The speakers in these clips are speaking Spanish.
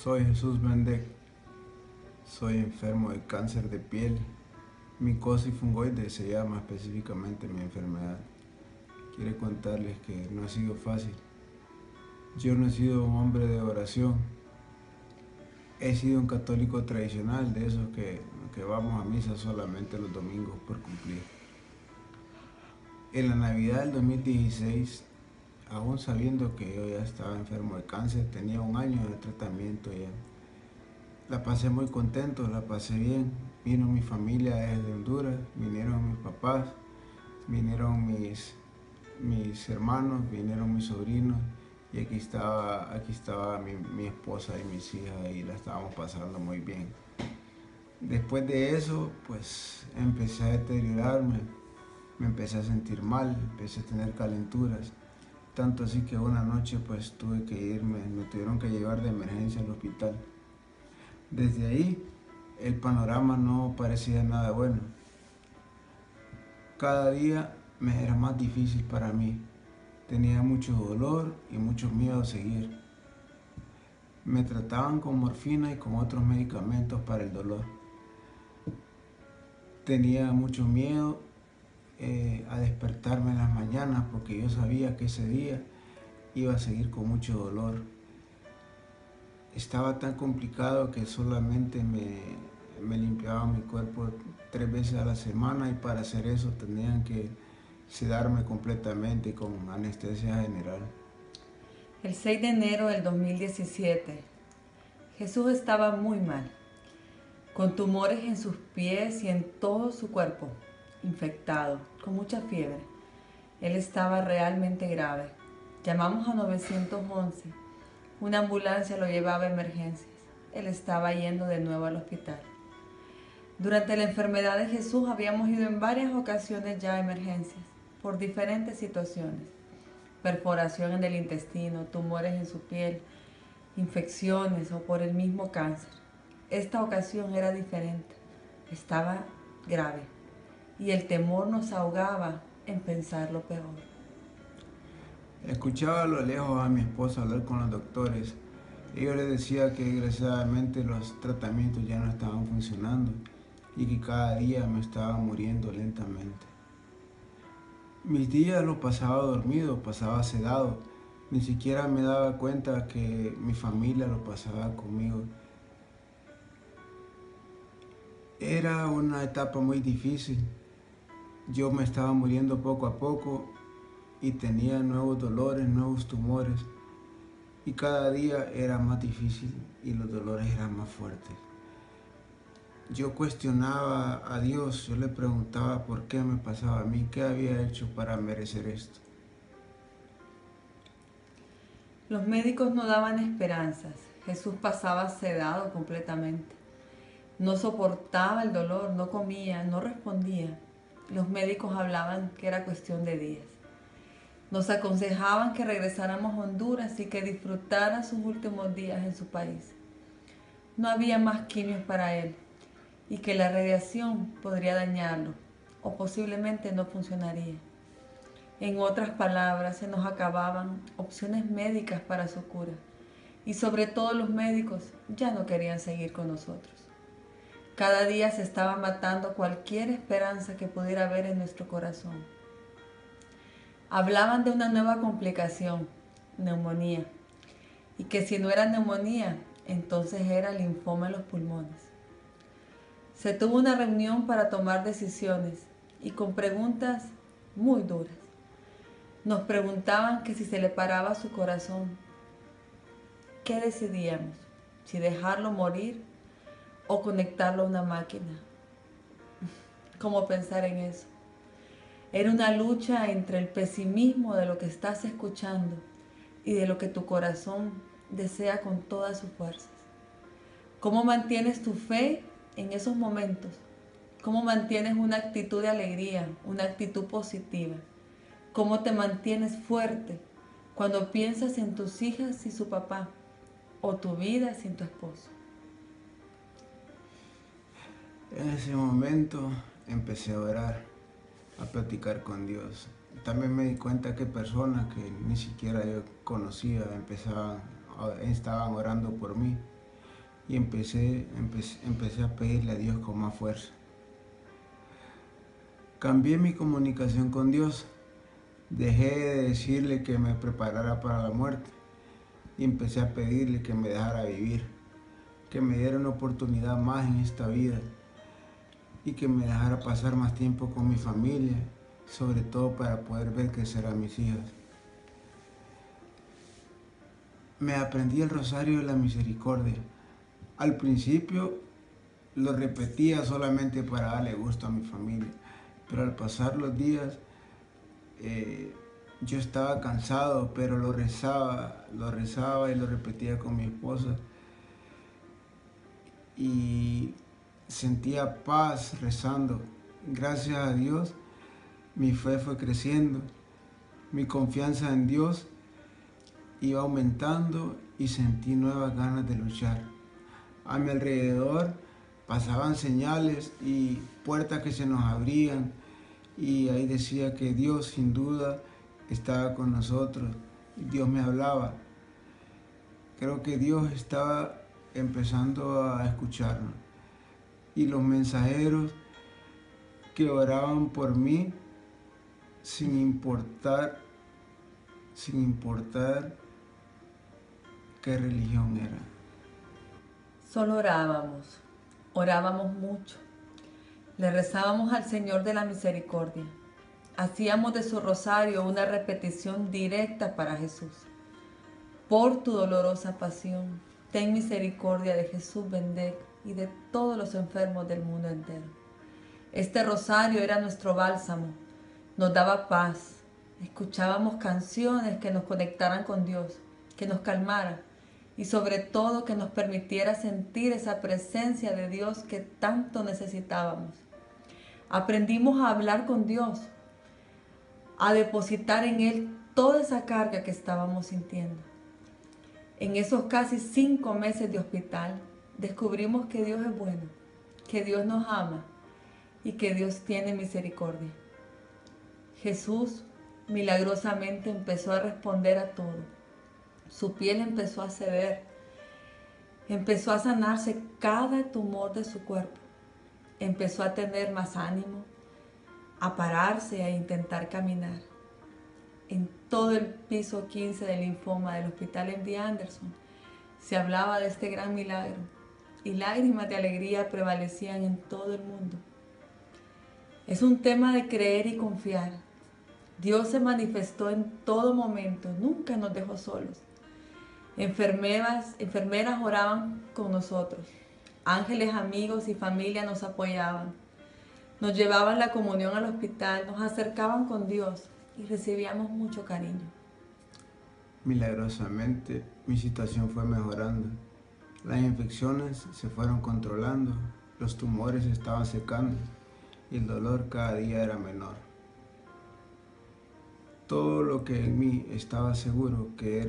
Soy Jesús Mendec, soy enfermo de cáncer de piel, micosis fungoide se llama específicamente mi enfermedad. Quiero contarles que no ha sido fácil. Yo no he sido un hombre de oración, he sido un católico tradicional, de esos que vamos a misa solamente los domingos por cumplir. En la Navidad del 2016, aún sabiendo que yo ya estaba enfermo de cáncer, tenía 1 año de tratamiento ya. La pasé muy contento, la pasé bien. Vino mi familia desde Honduras, vinieron mis papás, vinieron mis hermanos, vinieron mis sobrinos y aquí estaba mi esposa y mis hijas y la estábamos pasando muy bien. Después de eso, pues empecé a deteriorarme, me empecé a sentir mal, empecé a tener calenturas. Tanto así que una noche pues tuve que irme, me tuvieron que llevar de emergencia al hospital. Desde ahí el panorama no parecía nada bueno. Cada día me era más difícil para mí. Tenía mucho dolor y mucho miedo a seguir. Me trataban con morfina y con otros medicamentos para el dolor. Tenía mucho miedo a despertarme en las mañanas porque yo sabía que ese día iba a seguir con mucho dolor. Estaba tan complicado que solamente me limpiaba mi cuerpo 3 veces a la semana y para hacer eso tenían que sedarme completamente con anestesia general. El 6 de enero del 2017, Jesús estaba muy mal, con tumores en sus pies y en todo su cuerpo, infectado, con mucha fiebre. Él estaba realmente grave. Llamamos a 911. Una ambulancia lo llevaba a emergencias. Él estaba yendo de nuevo al hospital. Durante la enfermedad de Jesús habíamos ido en varias ocasiones ya a emergencias, por diferentes situaciones. Perforación en el intestino, tumores en su piel, infecciones o por el mismo cáncer. Esta ocasión era diferente, estaba grave y el temor nos ahogaba en pensar lo peor. Escuchaba a lo lejos a mi esposa hablar con los doctores. Ellos les decía que desgraciadamente los tratamientos ya no estaban funcionando y que cada día me estaba muriendo lentamente. Mis días los pasaba dormido, pasaba sedado. Ni siquiera me daba cuenta que mi familia lo pasaba conmigo. Era una etapa muy difícil. Yo me estaba muriendo poco a poco y tenía nuevos dolores, nuevos tumores. Y cada día era más difícil y los dolores eran más fuertes. Yo cuestionaba a Dios, yo le preguntaba por qué me pasaba a mí, qué había hecho para merecer esto. Los médicos no daban esperanzas. Jesús pasaba sedado completamente. No soportaba el dolor, no comía, no respondía. Los médicos hablaban que era cuestión de días. Nos aconsejaban que regresáramos a Honduras y que disfrutara sus últimos días en su país. No había más quimios para él y que la radiación podría dañarlo o posiblemente no funcionaría. En otras palabras, se nos acababan opciones médicas para su cura y sobre todo los médicos ya no querían seguir con nosotros. Cada día se estaba matando cualquier esperanza que pudiera haber en nuestro corazón. Hablaban de una nueva complicación, neumonía, y que si no era neumonía, entonces era linfoma en los pulmones. Se tuvo una reunión para tomar decisiones y con preguntas muy duras. Nos preguntaban que si se le paraba su corazón, ¿qué decidíamos? Si dejarlo morir o conectarlo a una máquina. ¿Cómo pensar en eso? Era una lucha entre el pesimismo de lo que estás escuchando y de lo que tu corazón desea con todas sus fuerzas. ¿Cómo mantienes tu fe en esos momentos? ¿Cómo mantienes una actitud de alegría, una actitud positiva? ¿Cómo te mantienes fuerte cuando piensas en tus hijas y su papá o tu vida sin tu esposo? En ese momento empecé a orar, a platicar con Dios. También me di cuenta que personas que ni siquiera yo conocía estaban orando por mí. y empecé a pedirle a Dios con más fuerza. Cambié mi comunicación con Dios, dejé de decirle que me preparara para la muerte y empecé a pedirle que me dejara vivir, que me diera una oportunidad más en esta vida y que me dejara pasar más tiempo con mi familia, sobre todo para poder ver crecer a mis hijas. Me aprendí el rosario de la misericordia. Al principio lo repetía solamente para darle gusto a mi familia, pero al pasar los días yo estaba cansado, pero lo rezaba y lo repetía con mi esposa y sentía paz rezando. Gracias a Dios mi fe fue creciendo, mi confianza en Dios iba aumentando y sentí nuevas ganas de luchar. A mi alrededor pasaban señales y puertas que se nos abrían y ahí decía que Dios sin duda estaba con nosotros. Dios me hablaba. Creo que Dios estaba empezando a escucharnos y los mensajeros que oraban por mí sin importar qué religión era. Solo orábamos mucho. Le rezábamos al Señor de la Misericordia. Hacíamos de su rosario una repetición directa para Jesús. Por tu dolorosa pasión, ten misericordia de Jesús Benedek y de todos los enfermos del mundo entero. Este rosario era nuestro bálsamo, nos daba paz. Escuchábamos canciones que nos conectaran con Dios, que nos calmaran y sobre todo que nos permitiera sentir esa presencia de Dios que tanto necesitábamos. Aprendimos a hablar con Dios, a depositar en Él toda esa carga que estábamos sintiendo. En esos casi 5 meses de hospital, descubrimos que Dios es bueno, que Dios nos ama y que Dios tiene misericordia. Jesús milagrosamente empezó a responder a todo. Su piel empezó a ceder, empezó a sanarse cada tumor de su cuerpo, empezó a tener más ánimo, a pararse, a intentar caminar. En todo el piso 15 del linfoma del Hospital MD Anderson se hablaba de este gran milagro y lágrimas de alegría prevalecían en todo el mundo. Es un tema de creer y confiar. Dios se manifestó en todo momento, nunca nos dejó solos. Enfermeras oraban con nosotros. Ángeles, amigos y familia nos apoyaban. Nos llevaban la comunión al hospital, nos acercaban con Dios y recibíamos mucho cariño. Milagrosamente, mi situación fue mejorando. Las infecciones se fueron controlando, los tumores estaban secando y el dolor cada día era menor. Todo lo que en mí estaba seguro que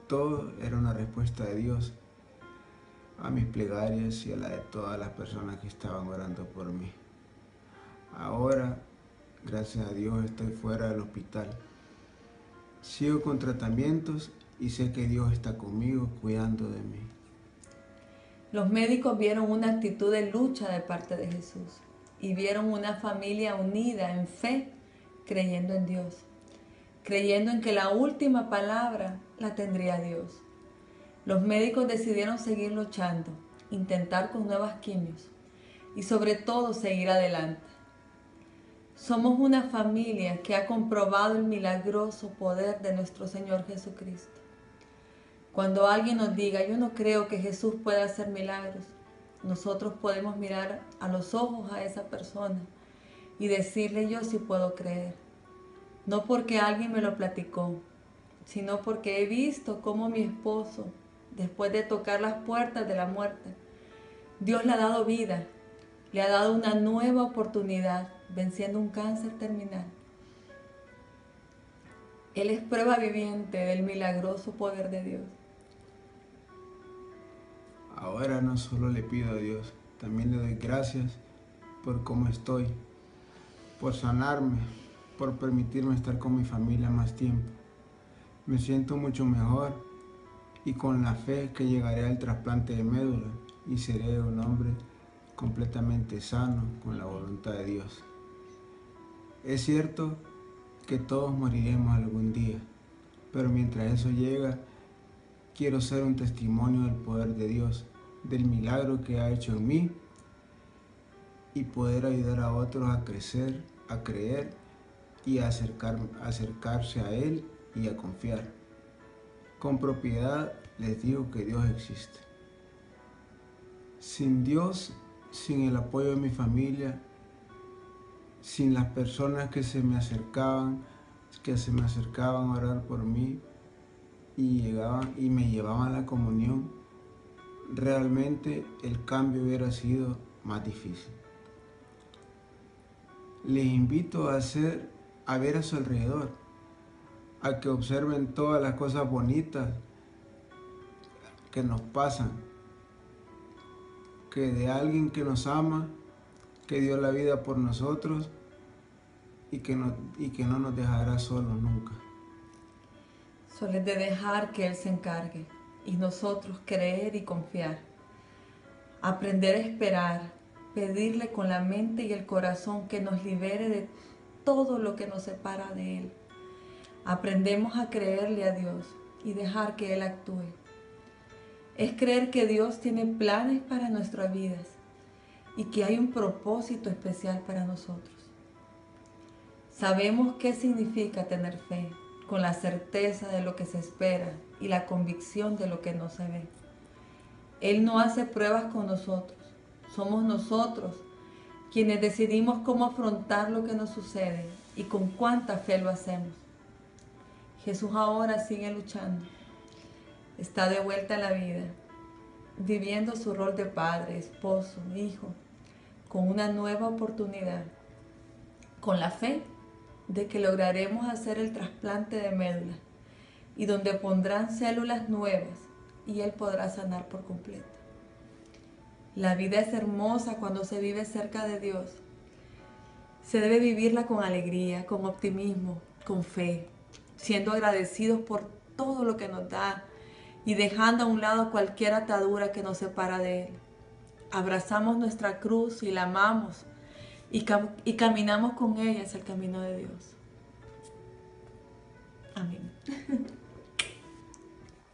todo era una respuesta de Dios a mis plegarias y a la de todas las personas que estaban orando por mí. Ahora, gracias a Dios, estoy fuera del hospital. Sigo con tratamientos y sé que Dios está conmigo cuidando de mí. Los médicos vieron una actitud de lucha de parte de Jesús y vieron una familia unida en fe, creyendo en Dios, creyendo en que la última palabra la tendría Dios. Los médicos decidieron seguir luchando, intentar con nuevas quimios y sobre todo seguir adelante. Somos una familia que ha comprobado el milagroso poder de nuestro Señor Jesucristo. Cuando alguien nos diga, yo no creo que Jesús pueda hacer milagros, nosotros podemos mirar a los ojos a esa persona y decirle, yo sí puedo creer. No porque alguien me lo platicó, sino porque he visto cómo mi esposo, después de tocar las puertas de la muerte, Dios le ha dado vida, le ha dado una nueva oportunidad, venciendo un cáncer terminal. Él es prueba viviente del milagroso poder de Dios. Ahora no solo le pido a Dios, también le doy gracias por cómo estoy, por sanarme, por permitirme estar con mi familia más tiempo. Me siento mucho mejor y con la fe que llegaré al trasplante de médula, y seré un hombre completamente sano con la voluntad de Dios. Es cierto que todos moriremos algún día, pero mientras eso llega, quiero ser un testimonio del poder de Dios, del milagro que ha hecho en mí y poder ayudar a otros a crecer, a creer y a acercarse a Él y a confiar. Con propiedad les digo que Dios existe. Sin Dios, sin el apoyo de mi familia, sin las personas que se me acercaban a orar por mí y me llevaban a la comunión, realmente el cambio hubiera sido más difícil. Les invito a ver a su alrededor, a que observen todas las cosas bonitas que nos pasan, que de alguien que nos ama, que dio la vida por nosotros y que no nos dejará solos nunca. Solo es de dejar que Él se encargue y nosotros creer y confiar. Aprender a esperar, pedirle con la mente y el corazón que nos libere de todo lo que nos separa de Él. Aprendemos a creerle a Dios y dejar que Él actúe. Es creer que Dios tiene planes para nuestras vidas y que hay un propósito especial para nosotros. Sabemos qué significa tener fe, con la certeza de lo que se espera y la convicción de lo que no se ve. Él no hace pruebas con nosotros, somos nosotros quienes decidimos cómo afrontar lo que nos sucede y con cuánta fe lo hacemos. Jesús ahora sigue luchando, está de vuelta en la vida, viviendo su rol de padre, esposo, hijo, con una nueva oportunidad, con la fe de que lograremos hacer el trasplante de médula y donde pondrán células nuevas y Él podrá sanar por completo. La vida es hermosa cuando se vive cerca de Dios. Se debe vivirla con alegría, con optimismo, con fe, siendo agradecidos por todo lo que nos da y dejando a un lado cualquier atadura que nos separa de Él. Abrazamos nuestra cruz y la amamos y caminamos con ella hacia el camino de Dios. Amén.